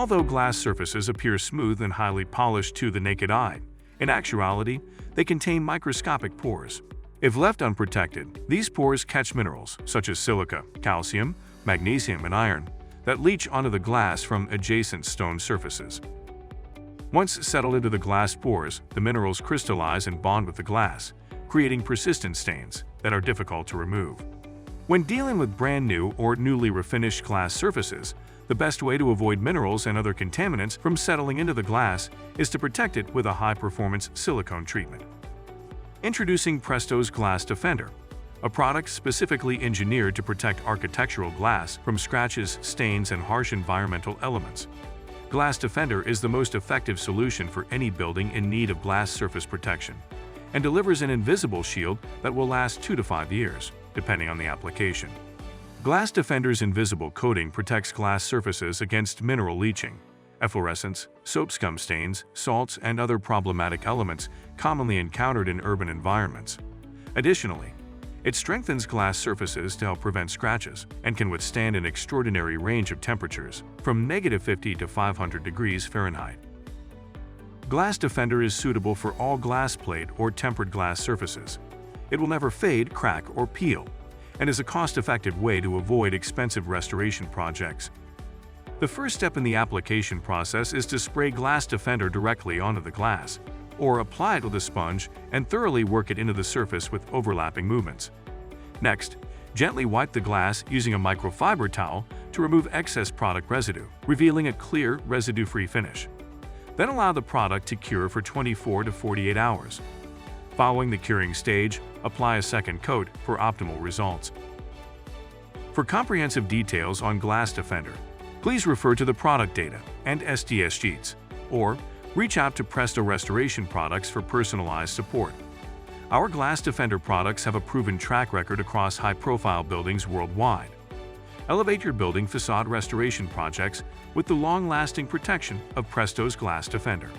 Although glass surfaces appear smooth and highly polished to the naked eye, in actuality, they contain microscopic pores. If left unprotected, these pores catch minerals such as silica, calcium, magnesium, and iron that leach onto the glass from adjacent stone surfaces. Once settled into the glass pores, the minerals crystallize and bond with the glass, creating persistent stains that are difficult to remove. When dealing with brand new or newly refinished glass surfaces, the best way to avoid minerals and other contaminants from settling into the glass is to protect it with a high-performance silicone treatment. Introducing Presto's Glass Defender, a product specifically engineered to protect architectural glass from scratches, stains, and harsh environmental elements. Glass Defender is the most effective solution for any building in need of glass surface protection and delivers an invisible shield that will last 2 to 5 years, depending on the application. Glass Defender's invisible coating protects glass surfaces against mineral leaching, efflorescence, soap scum stains, salts, and other problematic elements commonly encountered in urban environments. Additionally, it strengthens glass surfaces to help prevent scratches and can withstand an extraordinary range of temperatures, from -50 to 500 degrees Fahrenheit. Glass Defender is suitable for all glass plate or tempered glass surfaces. It will never fade, crack, or peel, and is a cost-effective way to avoid expensive restoration projects. The first step in the application process is to spray Glass Defender directly onto the glass, or apply it with a sponge and thoroughly work it into the surface with overlapping movements. Next, gently wipe the glass using a microfiber towel to remove excess product residue, revealing a clear, residue-free finish. Then allow the product to cure for 24 to 48 hours. Following the curing stage, apply a second coat for optimal results. For comprehensive details on Glass Defender, please refer to the product data and SDS sheets, or reach out to Presto Restoration Products for personalized support. Our Glass Defender products have a proven track record across high-profile buildings worldwide. Elevate your building facade restoration projects with the long-lasting protection of Presto's Glass Defender.